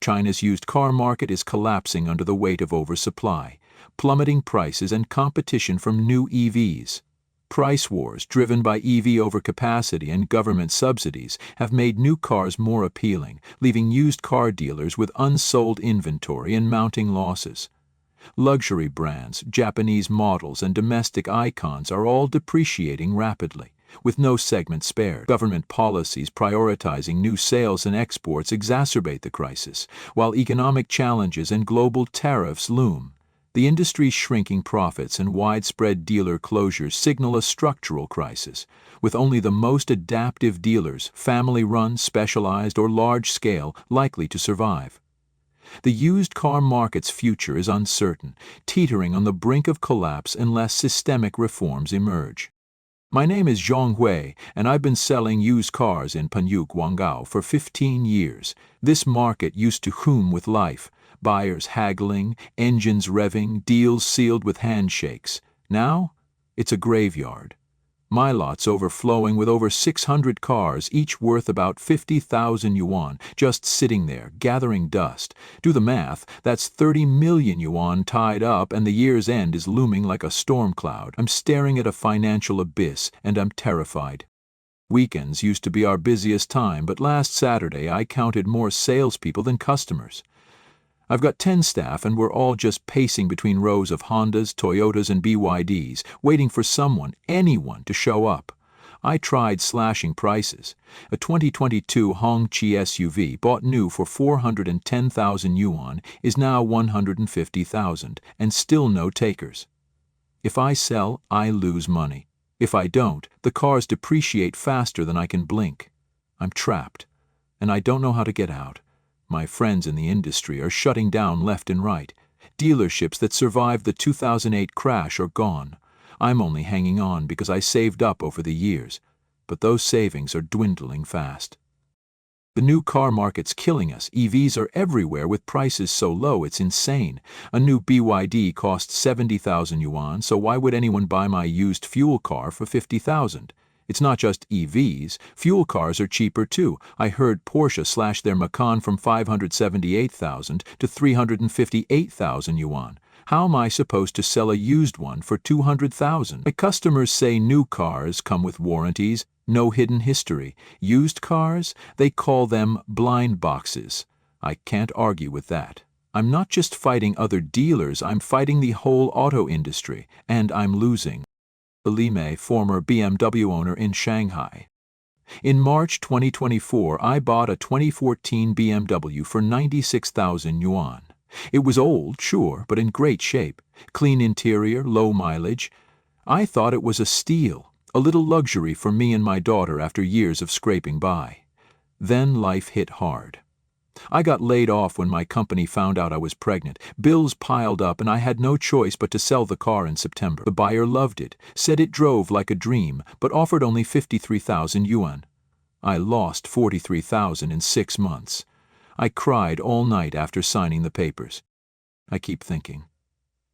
China's used car market is collapsing under the weight of oversupply, plummeting prices and competition from new EVs. Price wars driven by EV overcapacity and government subsidies have made new cars more appealing, leaving used car dealers with unsold inventory and mounting losses. Luxury brands, Japanese models, and domestic icons are all depreciating rapidly, with no segment spared. Government policies prioritizing new sales and exports exacerbate the crisis, while economic challenges and global tariffs loom. The industry's shrinking profits and widespread dealer closures signal a structural crisis, with only the most adaptive dealers, family-run, specialized, or large-scale, likely to survive. The used car market's future is uncertain, teetering on the brink of collapse unless systemic reforms emerge. My name is Zhong Hui, and I've been selling used cars in Panyu, Guangzhou for 15 years. This market used to boom with life, buyers haggling, engines revving, deals sealed with handshakes. Now, it's a graveyard. My lot's overflowing with over 600 cars, each worth about 50,000 yuan, just sitting there, gathering dust. Do the math, that's 30 million yuan tied up, and the year's end is looming like a storm cloud. I'm staring at a financial abyss, and I'm terrified. Weekends used to be our busiest time, but last Saturday I counted more salespeople than customers. I've got 10 staff, and we're all just pacing between rows of Hondas, Toyotas, and BYDs, waiting for someone, anyone, to show up. I tried slashing prices. A 2022 Hongqi SUV bought new for 410,000 yuan is now 150,000, and still no takers. If I sell, I lose money. If I don't, the cars depreciate faster than I can blink. I'm trapped, and I don't know how to get out. My friends in the industry are shutting down left and right. Dealerships that survived the 2008 crash are gone. I'm only hanging on because I saved up over the years, but those savings are dwindling fast. The new car market's killing us. EVs are everywhere with prices so low it's insane. A new BYD costs 70,000 yuan, so why would anyone buy my used fuel car for 50,000? It's not just EVs, fuel cars are cheaper too. I heard Porsche slash their Macan from 578,000 to 358,000 yuan. How am I supposed to sell a used one for 200,000? My customers say new cars come with warranties, no hidden history. Used cars, they call them blind boxes. I can't argue with that. I'm not just fighting other dealers, I'm fighting the whole auto industry, and I'm losing. Li Mei, former BMW owner in Shanghai. In March 2024, I bought a 2014 BMW for 96,000 yuan. It was old, sure, but in great shape. Clean interior, low mileage. I thought it was a steal, a little luxury for me and my daughter after years of scraping by. Then life hit hard. I got laid off when my company found out I was pregnant. Bills piled up and I had no choice but to sell the car in September. The buyer loved it, said it drove like a dream, but offered only 53,000 yuan. I lost 43,000 in 6 months. I cried all night after signing the papers. I keep thinking,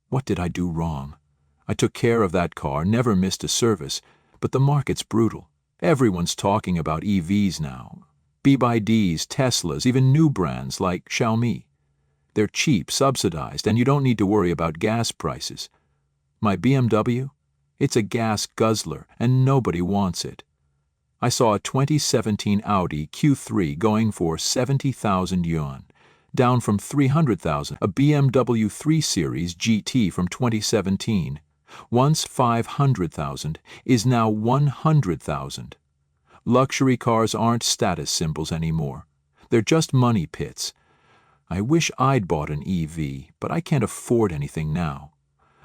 what did I do wrong? I took care of that car, never missed a service, but the market's brutal. Everyone's talking about EVs now. BYDs, Teslas, even new brands like Xiaomi. They're cheap, subsidized, and you don't need to worry about gas prices. My BMW? It's a gas guzzler, and nobody wants it. I saw a 2017 Audi Q3 going for 70,000 yuan, down from 300,000. A BMW 3 Series GT from 2017, once 500,000, is now 100,000. Luxury cars aren't status symbols anymore. They're just money pits. I wish I'd bought an EV, but I can't afford anything now.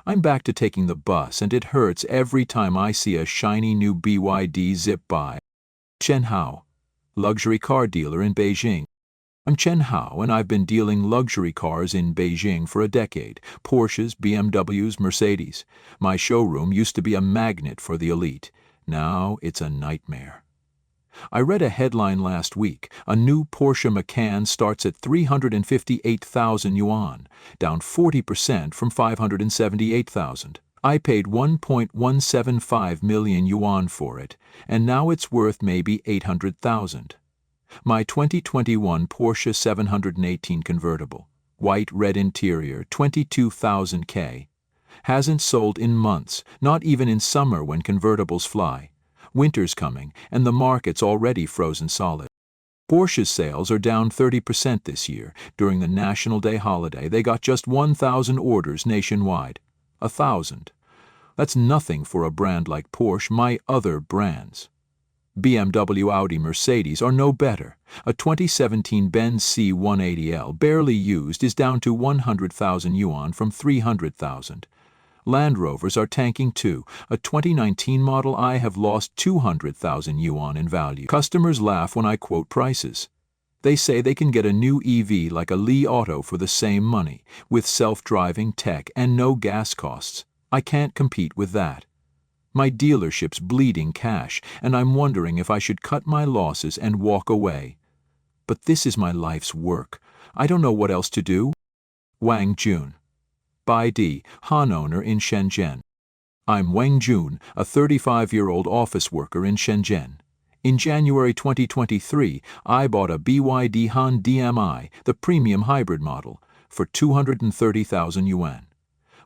I'm back to taking the bus, and it hurts every time I see a shiny new BYD zip by. Chen Hao, luxury car dealer in Beijing. I'm Chen Hao, and I've been dealing luxury cars in Beijing for a decade. Porsches, BMWs, Mercedes. My showroom used to be a magnet for the elite. Now it's a nightmare. I read a headline last week. A new Porsche Macan starts at 358,000 yuan, down 40% from 578,000. I paid 1.175 million yuan for it, and now it's worth maybe 800,000. My 2021 Porsche 718 convertible, white red interior, 22,000 K, hasn't sold in months, not even in summer when convertibles fly. Winter's coming, and the market's already frozen solid. Porsche's sales are down 30% this year. During the National Day holiday, they got just 1,000 orders nationwide. 1,000. That's nothing for a brand like Porsche. My other brands, BMW, Audi, Mercedes, are no better. A 2017 Benz C180L, barely used, is down to 100,000 yuan from 300,000. Land Rovers are tanking too. A 2019 Model I have lost 200,000 yuan in value. Customers laugh when I quote prices. They say they can get a new EV like a Li Auto for the same money, with self-driving tech and no gas costs. I can't compete with that. My dealership's bleeding cash, and I'm wondering if I should cut my losses and walk away. But this is my life's work. I don't know what else to do. Wang Jun, BYD, Han owner in Shenzhen. I'm Wang Jun, a 35-year-old office worker in Shenzhen. In January 2023, I bought a BYD Han DMI, the premium hybrid model, for 230,000 yuan.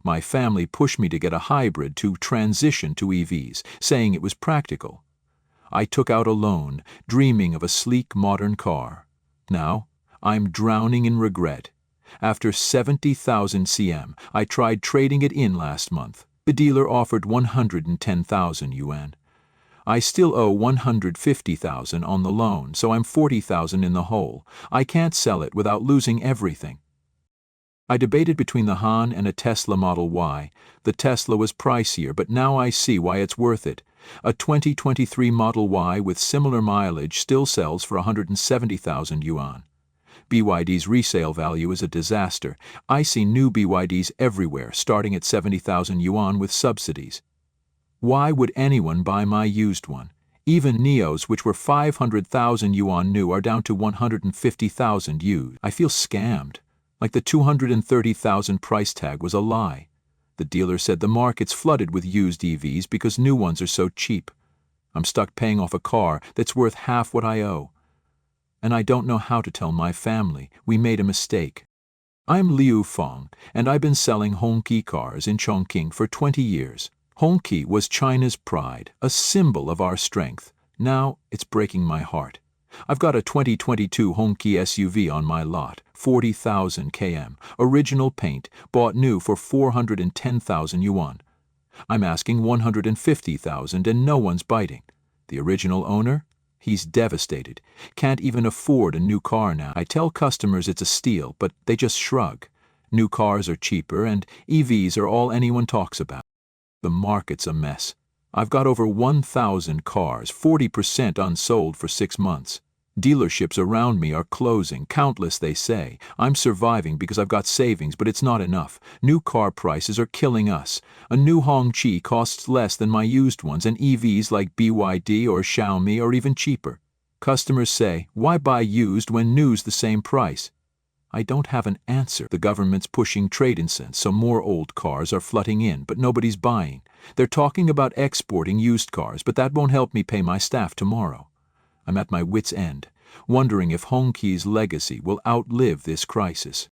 My family pushed me to get a hybrid to transition to EVs, saying it was practical. I took out a loan, dreaming of a sleek modern car. Now, I'm drowning in regret. After 70,000 cm, I tried trading it in last month. The dealer offered 110,000 yuan. I still owe 150,000 on the loan, so I'm 40,000 in the hole. I can't sell it without losing everything. I debated between the Han and a Tesla Model Y. The Tesla was pricier, but now I see why it's worth it. A 2023 Model Y with similar mileage still sells for 170,000 yuan. BYD's resale value is a disaster. I see new BYDs everywhere, starting at 70,000 yuan with subsidies. Why would anyone buy my used one? Even Neos, which were 500,000 yuan new, are down to 150,000 used. I feel scammed. Like the 230,000 price tag was a lie. The dealer said the market's flooded with used EVs because new ones are so cheap. I'm stuck paying off a car that's worth half what I owe. And I don't know how to tell my family we made a mistake. I'm Liu Feng, and I've been selling Hongqi cars in Chongqing for 20 years. Hongqi was China's pride, a symbol of our strength. Now it's breaking my heart. I've got a 2022 Hongqi SUV on my lot, 40,000 km, original paint, bought new for 410,000 yuan. I'm asking 150,000 and no one's biting. The original owner? He's devastated. Can't even afford a new car now. I tell customers it's a steal, but they just shrug. New cars are cheaper and EVs are all anyone talks about. The market's a mess. I've got over 1,000 cars, 40% unsold for 6 months. Dealerships around me are closing, countless they say. I'm surviving because I've got savings, but it's not enough. New car prices are killing us. A new Hongqi costs less than my used ones, and EVs like BYD or Xiaomi are even cheaper. Customers say, why buy used when new's the same price? I don't have an answer. The government's pushing trade incentives, so more old cars are flooding in, but nobody's buying. They're talking about exporting used cars, but that won't help me pay my staff tomorrow. I'm at my wit's end, wondering if Hongqi's legacy will outlive this crisis.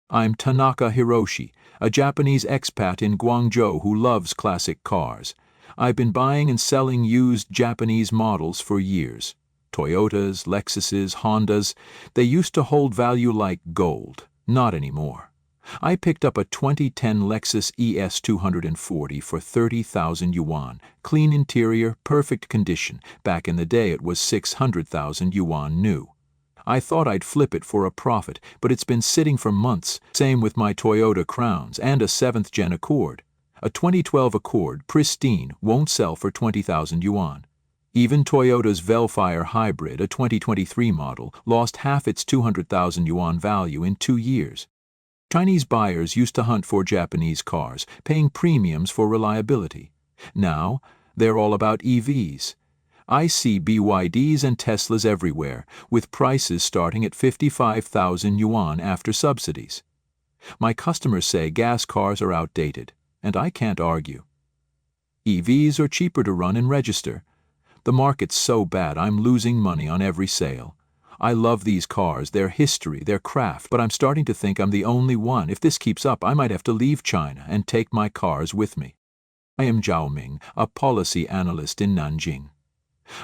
I'm Tanaka Hiroshi, a Japanese expat in Guangzhou who loves classic cars. I've been buying and selling used Japanese models for years. Toyotas, Lexuses, Hondas, they used to hold value like gold. Not anymore. I picked up a 2010 Lexus ES 240 for 30,000 yuan. Clean interior, perfect condition. Back in the day it was 600,000 yuan new. I thought I'd flip it for a profit, but it's been sitting for months. Same with my Toyota Crowns and a 7th Gen Accord. A 2012 Accord, pristine, won't sell for 20,000 yuan. Even Toyota's Velfire Hybrid, a 2023 model, lost half its 200,000 yuan value in 2 years. Chinese buyers used to hunt for Japanese cars, paying premiums for reliability. Now, they're all about EVs. I see BYDs and Teslas everywhere, with prices starting at 55,000 yuan after subsidies. My customers say gas cars are outdated, and I can't argue. EVs are cheaper to run and register. The market's so bad I'm losing money on every sale. I love these cars, their history, their craft, but I'm starting to think I'm the only one. If this keeps up, I might have to leave China and take my cars with me. I am Zhao Ming, a policy analyst in Nanjing.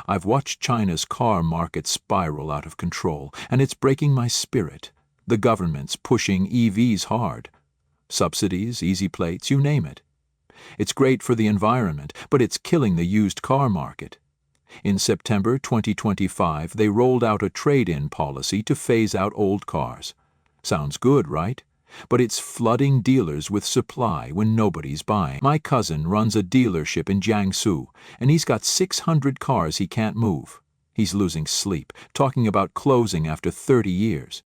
I've watched China's car market spiral out of control, and it's breaking my spirit. The government's pushing EVs hard. Subsidies, easy plates, you name it. It's great for the environment, but it's killing the used car market. In September 2025, they rolled out a trade-in policy to phase out old cars. Sounds good, right? But it's flooding dealers with supply when nobody's buying. My cousin runs a dealership in Jiangsu, and he's got 600 cars he can't move. He's losing sleep, talking about closing after 30 years.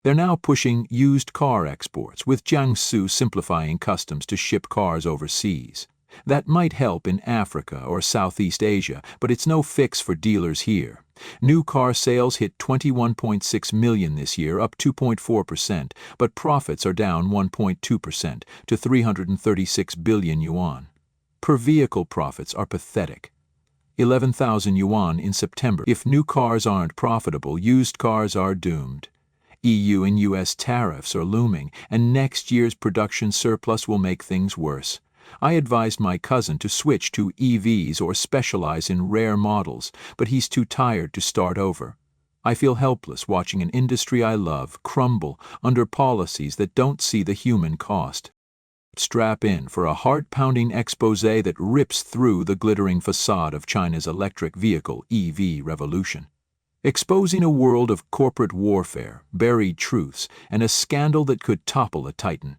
They're now pushing used car exports, with Jiangsu simplifying customs to ship cars overseas. That might help in Africa or Southeast Asia, but it's no fix for dealers here. New car sales hit 21.6 million this year, up 2.4%, but profits are down 1.2% to 336 billion yuan. Per vehicle profits are pathetic. 11,000 yuan in September. If new cars aren't profitable, used cars are doomed. EU and US tariffs are looming, and next year's production surplus will make things worse. I advised my cousin to switch to EVs or specialize in rare models, but he's too tired to start over. I feel helpless watching an industry I love crumble under policies that don't see the human cost. Strap in for a heart-pounding expose that rips through the glittering facade of China's electric vehicle EV revolution. Exposing a world of corporate warfare, buried truths, and a scandal that could topple a titan.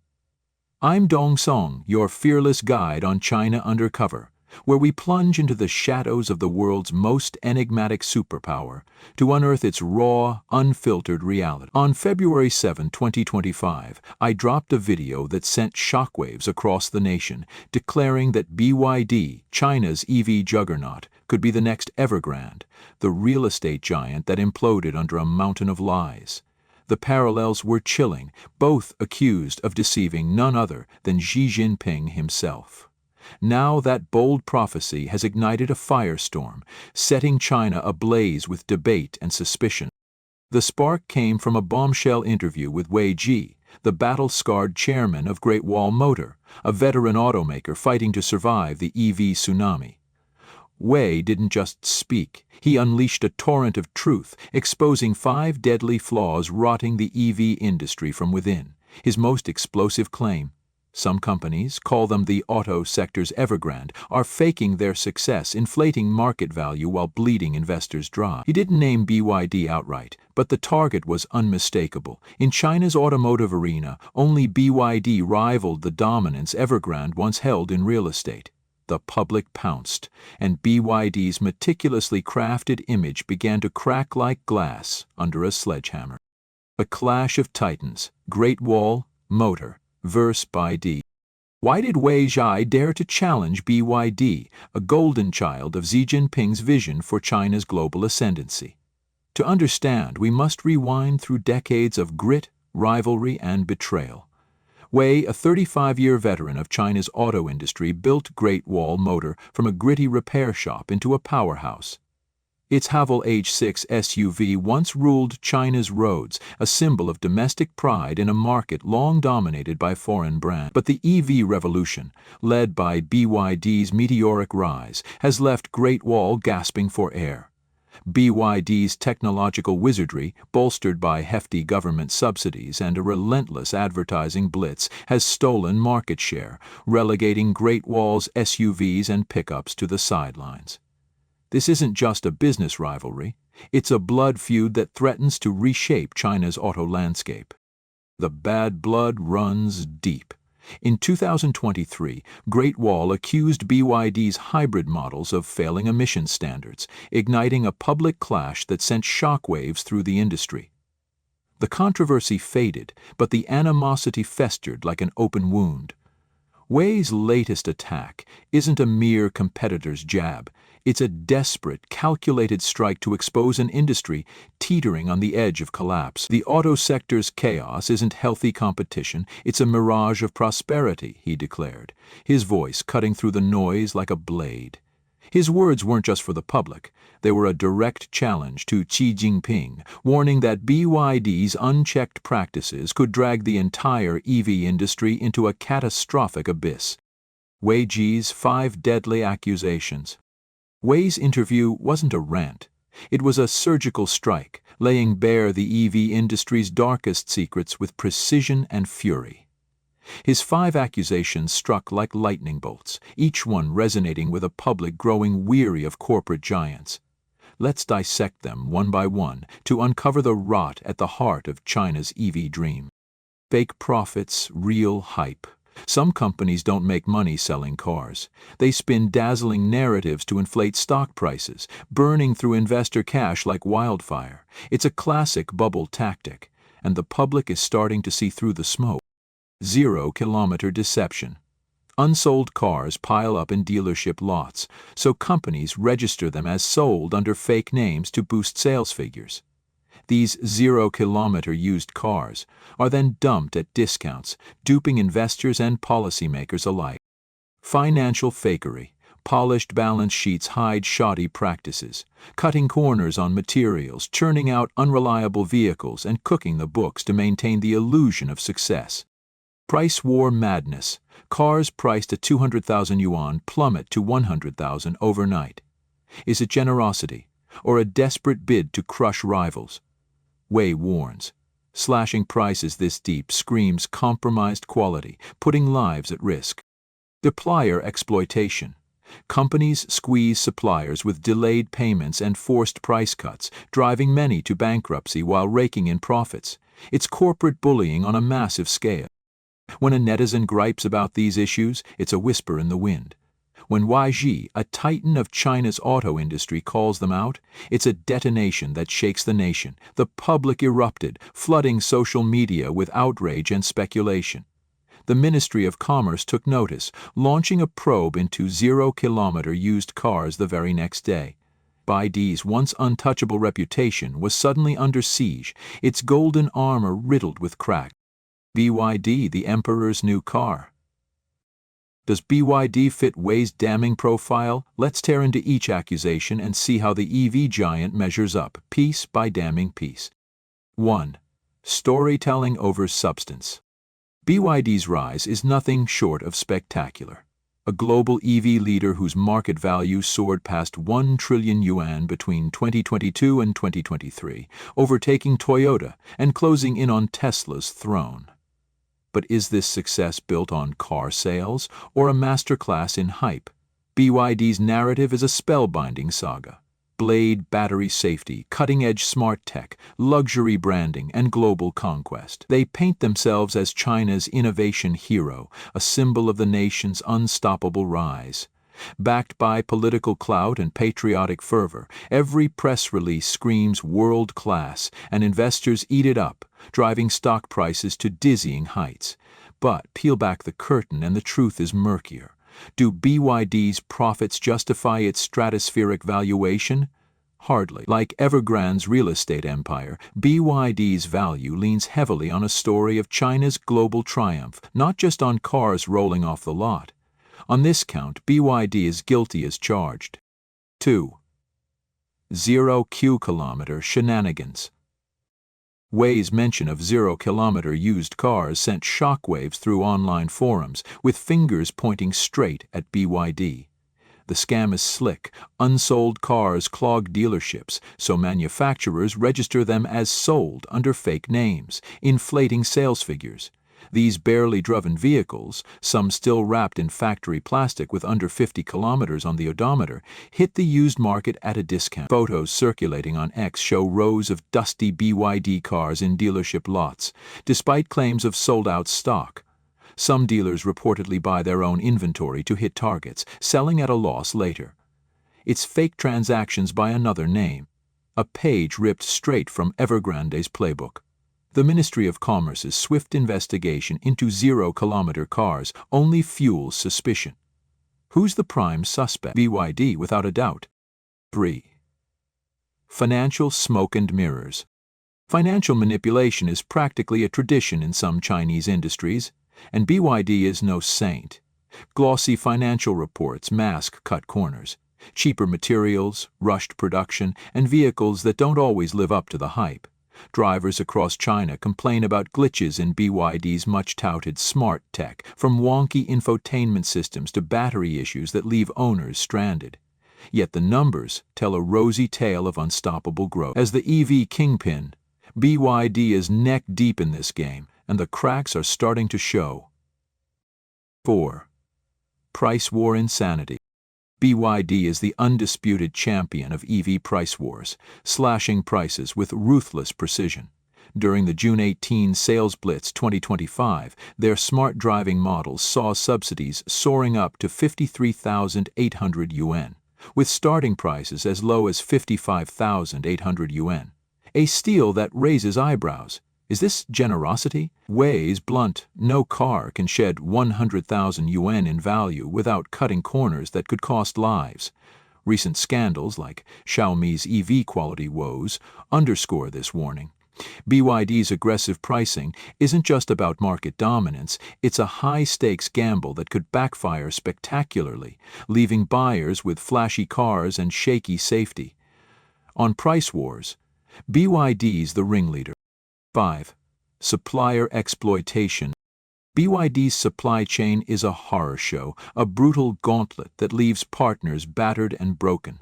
I'm Dong Song, your fearless guide on China Undercover, where we plunge into the shadows of the world's most enigmatic superpower to unearth its raw, unfiltered reality. On February 7, 2025, I dropped a video that sent shockwaves across the nation, declaring that BYD, China's EV juggernaut, could be the next Evergrande, the real estate giant that imploded under a mountain of lies. The parallels were chilling, both accused of deceiving none other than Xi Jinping himself. Now that bold prophecy has ignited a firestorm, setting China ablaze with debate and suspicion. The spark came from a bombshell interview with Wei Ji, the battle-scarred chairman of Great Wall Motor, a veteran automaker fighting to survive the EV tsunami. Wei didn't just speak, he unleashed a torrent of truth, exposing 5 deadly flaws rotting the EV industry from within. His most explosive claim: some companies, call them the auto sector's Evergrande, are faking their success, inflating market value while bleeding investors dry. He didn't name BYD outright, but the target was unmistakable. In China's automotive arena, only BYD rivaled the dominance Evergrande once held in real estate. The public pounced, and BYD's meticulously crafted image began to crack like glass under a sledgehammer. A clash of titans, Great Wall Motor versus BYD. Why did Wei Ji dare to challenge BYD, a golden child of Xi Jinping's vision for China's global ascendancy? To understand, we must rewind through decades of grit, rivalry, and betrayal. Wei, a 35-year veteran of China's auto industry, built Great Wall Motor from a gritty repair shop into a powerhouse. Its Haval H6 SUV once ruled China's roads, a symbol of domestic pride in a market long dominated by foreign brands. But the EV revolution, led by BYD's meteoric rise, has left Great Wall gasping for air. BYD's technological wizardry, bolstered by hefty government subsidies and a relentless advertising blitz, has stolen market share, relegating Great Wall's SUVs and pickups to the sidelines. This isn't just a business rivalry, it's a blood feud that threatens to reshape China's auto landscape. The bad blood runs deep. In 2023, Great Wall accused BYD's hybrid models of failing emission standards, igniting a public clash that sent shockwaves through the industry. The controversy faded, but the animosity festered like an open wound. Wei's latest attack isn't a mere competitor's jab. It's a desperate, calculated strike to expose an industry teetering on the edge of collapse. The auto sector's chaos isn't healthy competition, it's a mirage of prosperity, he declared, his voice cutting through the noise like a blade. His words weren't just for the public, they were a direct challenge to Xi Jinping, warning that BYD's unchecked practices could drag the entire EV industry into a catastrophic abyss. Wei Ji's 5 deadly accusations. Wei's interview wasn't a rant. It was a surgical strike, laying bare the EV industry's darkest secrets with precision and fury. His 5 accusations struck like lightning bolts, each one resonating with a public growing weary of corporate giants. Let's dissect them one by one to uncover the rot at the heart of China's EV dream. Fake profits, real hype. Some companies don't make money selling cars. They spin dazzling narratives to inflate stock prices, burning through investor cash like wildfire. It's a classic bubble tactic, and the public is starting to see through the smoke. 0-kilometer deception. Unsold cars pile up in dealership lots, so companies register them as sold under fake names to boost sales figures. These 0-kilometer used cars are then dumped at discounts, duping investors and policymakers alike. Financial fakery. Polished balance sheets hide shoddy practices, cutting corners on materials, churning out unreliable vehicles, and cooking the books to maintain the illusion of success. Price war madness. Cars priced at 200,000 yuan plummet to 100,000 overnight. Is it generosity, or a desperate bid to crush rivals? Wei warns. Slashing prices this deep screams compromised quality, putting lives at risk. Supplier exploitation. Companies squeeze suppliers with delayed payments and forced price cuts, driving many to bankruptcy while raking in profits. It's corporate bullying on a massive scale. When a netizen gripes about these issues, it's a whisper in the wind. When Wei Ji, a titan of China's auto industry, calls them out, it's a detonation that shakes the nation. The public erupted, flooding social media with outrage and speculation. The Ministry of Commerce took notice, launching a probe into 0-kilometer used cars the very next day. BYD's once untouchable reputation was suddenly under siege, its golden armor riddled with cracks. BYD, the emperor's new car. Does BYD fit Wei's damning profile? Let's tear into each accusation and see how the EV giant measures up, piece by damning piece. 1. Storytelling over substance. BYD's rise is nothing short of spectacular. A global EV leader whose market value soared past 1 trillion yuan between 2022 and 2023, overtaking Toyota and closing in on Tesla's throne. But is this success built on car sales or a masterclass in hype? BYD's narrative is a spellbinding saga. Blade battery safety, cutting-edge smart tech, luxury branding, and global conquest. They paint themselves as China's innovation hero, a symbol of the nation's unstoppable rise. Backed by political clout and patriotic fervor, every press release screams world-class, and investors eat it up, driving stock prices to dizzying heights. But peel back the curtain and the truth is murkier. Do BYD's profits justify its stratospheric valuation? Hardly. Like Evergrande's real estate empire, BYD's value leans heavily on a story of China's global triumph, not just on cars rolling off the lot. On this count, BYD is guilty as charged. 2. 0-kilometer shenanigans. Wei's mention of 0-kilometer used cars sent shockwaves through online forums, with fingers pointing straight at BYD. The scam is slick. Unsold cars clog dealerships, so manufacturers register them as sold under fake names, inflating sales figures. These barely driven vehicles, some still wrapped in factory plastic with under 50 kilometers on the odometer, hit the used market at a discount. Photos circulating on X show rows of dusty BYD cars in dealership lots, despite claims of sold-out stock. Some dealers reportedly buy their own inventory to hit targets, selling at a loss later. It's fake transactions by another name, a page ripped straight from Evergrande's playbook. The Ministry of Commerce's swift investigation into 0-kilometer cars only fuels suspicion. Who's the prime suspect? BYD, without a doubt. 3. Financial smoke and mirrors. Financial manipulation is practically a tradition in some Chinese industries, and BYD is no saint. Glossy financial reports mask cut corners. Cheaper materials, rushed production, and vehicles that don't always live up to the hype. Drivers across China complain about glitches in BYD's much-touted smart tech, from wonky infotainment systems to battery issues that leave owners stranded. Yet the numbers tell a rosy tale of unstoppable growth. As the EV kingpin, BYD is neck-deep in this game, and the cracks are starting to show. 4. Price war insanity. BYD is the undisputed champion of EV price wars, slashing prices with ruthless precision. During the June 18 Sales Blitz 2025, their smart driving models saw subsidies soaring up to 53,800 yuan, with starting prices as low as 55,800 yuan. A steal that raises eyebrows. Is this generosity? Wei's blunt, no car can shed 100,000 yuan in value without cutting corners that could cost lives. Recent scandals like Xiaomi's EV quality woes underscore this warning. BYD's aggressive pricing isn't just about market dominance, it's a high-stakes gamble that could backfire spectacularly, leaving buyers with flashy cars and shaky safety. On price wars, BYD's the ringleader. 5. Supplier exploitation. BYD's supply chain is a horror show, a brutal gauntlet that leaves partners battered and broken.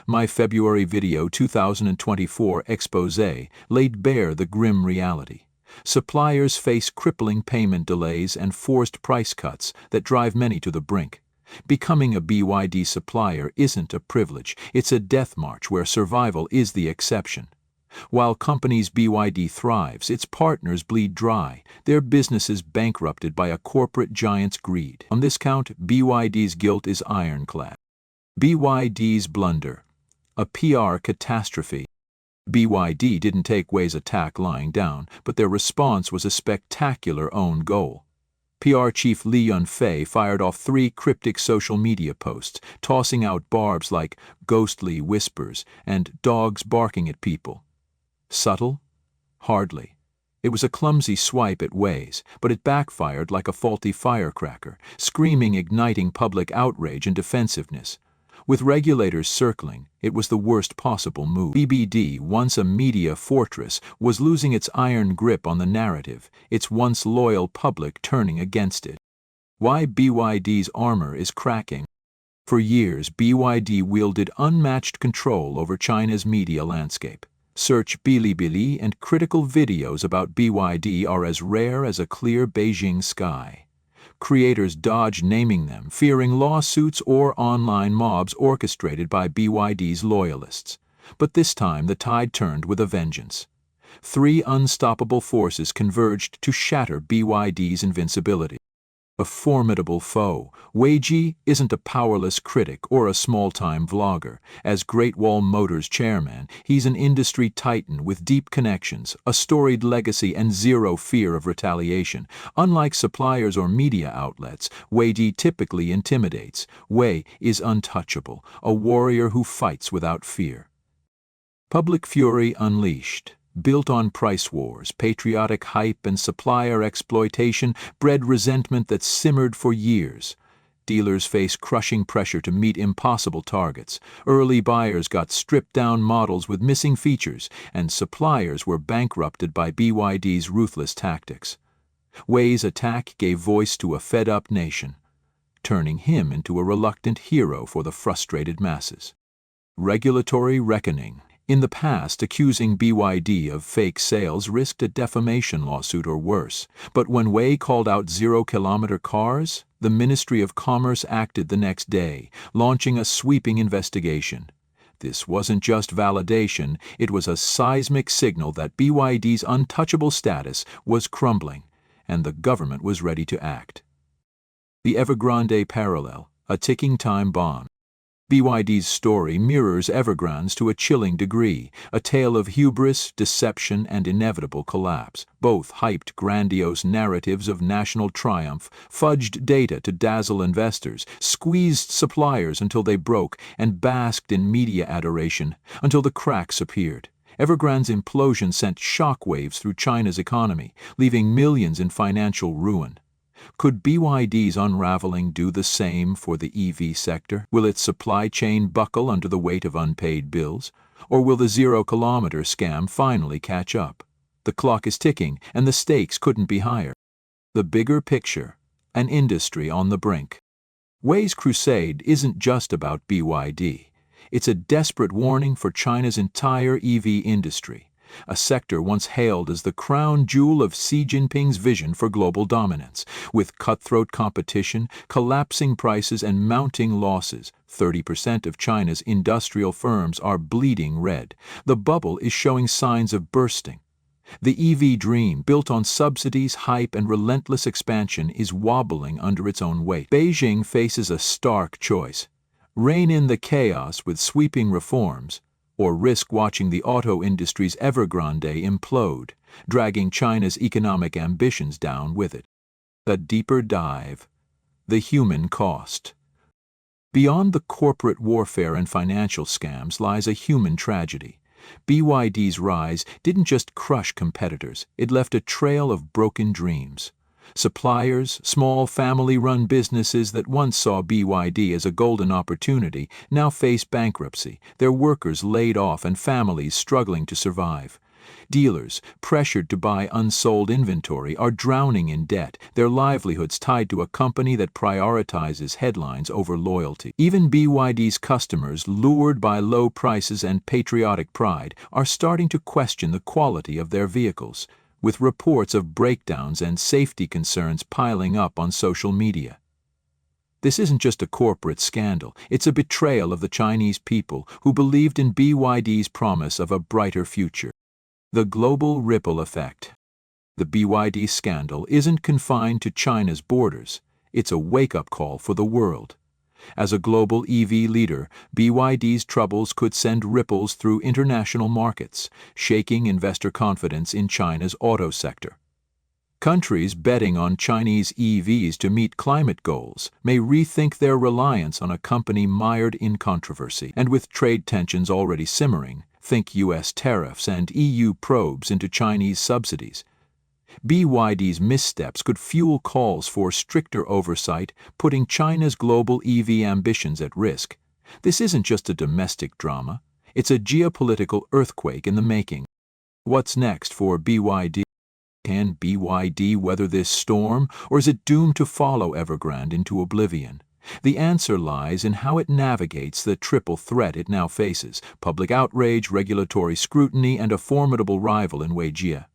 My February video 2024 expose laid bare the grim reality. Suppliers face crippling payment delays and forced price cuts that drive many to the brink. Becoming a BYD supplier isn't a privilege, it's a death march where survival is the exception. While company's BYD thrives, its partners bleed dry, their businesses bankrupted by a corporate giant's greed. On this count, BYD's guilt is ironclad. BYD's blunder. A PR catastrophe. BYD didn't take Wei's attack lying down, but their response was a spectacular own goal. PR chief Li Yunfei fired off 3 cryptic social media posts, tossing out barbs like ghostly whispers and dogs barking at people. Subtle? Hardly. It was a clumsy swipe at Wei's, but it backfired like a faulty firecracker, igniting public outrage and defensiveness. With regulators circling, it was the worst possible move. BYD, once a media fortress, was losing its iron grip on the narrative, its once loyal public turning against it. Why BYD's armor is cracking. For years, BYD wielded unmatched control over China's media landscape. Search Bilibili and critical videos about BYD are as rare as a clear Beijing sky. Creators dodge naming them, fearing lawsuits or online mobs orchestrated by BYD's loyalists. But this time the tide turned with a vengeance. 3 unstoppable forces converged to shatter BYD's invincibility. A formidable foe, Wei isn't a powerless critic or a small-time vlogger. As Great Wall Motors chairman, he's an industry titan with deep connections, a storied legacy, and zero fear of retaliation. Unlike suppliers or media outlets, Wei typically intimidates. Wei is untouchable, a warrior who fights without fear. Public fury unleashed. Built on price wars, patriotic hype, and supplier exploitation, bred resentment that simmered for years. Dealers face crushing pressure to meet impossible targets. Early buyers got stripped-down models with missing features, and suppliers were bankrupted by BYD's ruthless tactics. Wei's attack gave voice to a fed-up nation, turning him into a reluctant hero for the frustrated masses. Regulatory reckoning. In the past, accusing BYD of fake sales risked a defamation lawsuit or worse. But when Wei called out zero-kilometer cars, the Ministry of Commerce acted the next day, launching a sweeping investigation. This wasn't just validation, it was a seismic signal that BYD's untouchable status was crumbling, and the government was ready to act. The Evergrande parallel, a ticking time bomb. BYD's story mirrors Evergrande's to a chilling degree, a tale of hubris, deception, and inevitable collapse. Both hyped grandiose narratives of national triumph, fudged data to dazzle investors, squeezed suppliers until they broke, and basked in media adoration until the cracks appeared. Evergrande's implosion sent shockwaves through China's economy, leaving millions in financial ruin. Could BYD's unraveling do the same for the EV sector? Will its supply chain buckle under the weight of unpaid bills? Or will the zero-kilometer scam finally catch up? The clock is ticking, and the stakes couldn't be higher. The bigger picture, an industry on the brink. Wei's crusade isn't just about BYD. It's a desperate warning for China's entire EV industry, a sector once hailed as the crown jewel of Xi Jinping's vision for global dominance. With cutthroat competition, collapsing prices, and mounting losses, 30% of China's industrial firms are bleeding red. The bubble is showing signs of bursting. The EV dream, built on subsidies, hype, and relentless expansion, is wobbling under its own weight. Beijing faces a stark choice: rein in the chaos with sweeping reforms, or risk watching the auto industry's Evergrande implode, dragging China's economic ambitions down with it. A deeper dive: the human cost. Beyond the corporate warfare and financial scams lies a human tragedy. BYD's rise didn't just crush competitors, it left a trail of broken dreams. Suppliers, small family-run businesses that once saw BYD as a golden opportunity, now face bankruptcy, their workers laid off and families struggling to survive. Dealers, pressured to buy unsold inventory, are drowning in debt, their livelihoods tied to a company that prioritizes headlines over loyalty. Even BYD's customers, lured by low prices and patriotic pride, are starting to question the quality of their vehicles, with reports of breakdowns and safety concerns piling up on social media. This isn't just a corporate scandal, it's a betrayal of the Chinese people who believed in BYD's promise of a brighter future. The global ripple effect. The BYD scandal isn't confined to China's borders, it's a wake-up call for the world. As a global EV leader, BYD's troubles could send ripples through international markets, shaking investor confidence in China's auto sector. Countries betting on Chinese EVs to meet climate goals may rethink their reliance on a company mired in controversy. And with trade tensions already simmering, think US tariffs and EU probes into Chinese subsidies. BYD's missteps could fuel calls for stricter oversight, putting China's global EV ambitions at risk. This isn't just a domestic drama, it's a geopolitical earthquake in the making. What's next for BYD? Can BYD weather this storm, or is it doomed to follow Evergrande into oblivion? The answer lies in how it navigates the triple threat it now faces: public outrage, regulatory scrutiny, and a formidable rival in Weijian.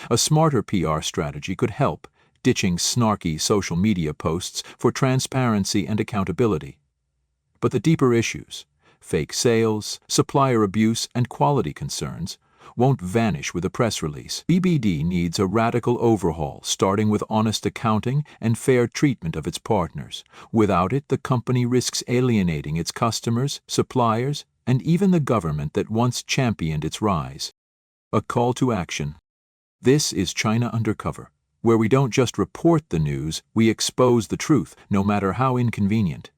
A smarter PR strategy could help, ditching snarky social media posts for transparency and accountability. But the deeper issues, fake sales, supplier abuse, and quality concerns, won't vanish with a press release. BYD needs a radical overhaul, starting with honest accounting and fair treatment of its partners. Without it, the company risks alienating its customers, suppliers, and even the government that once championed its rise. A call to action. This is China Undercover, where we don't just report the news, we expose the truth, no matter how inconvenient.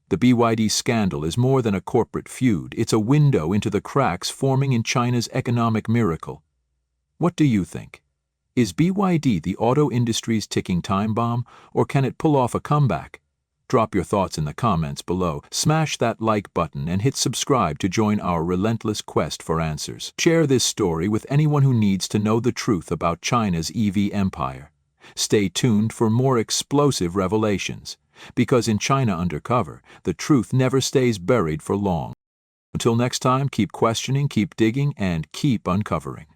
The BYD scandal is more than a corporate feud, it's a window into the cracks forming in China's economic miracle. What do you think? Is BYD the auto industry's ticking time bomb, or can it pull off a comeback? Drop your thoughts in the comments below, smash that like button, and hit subscribe to join our relentless quest for answers. Share this story with anyone who needs to know the truth about China's EV empire. Stay tuned for more explosive revelations, because in China Undercover, the truth never stays buried for long. Until next time, keep questioning, keep digging, and keep uncovering.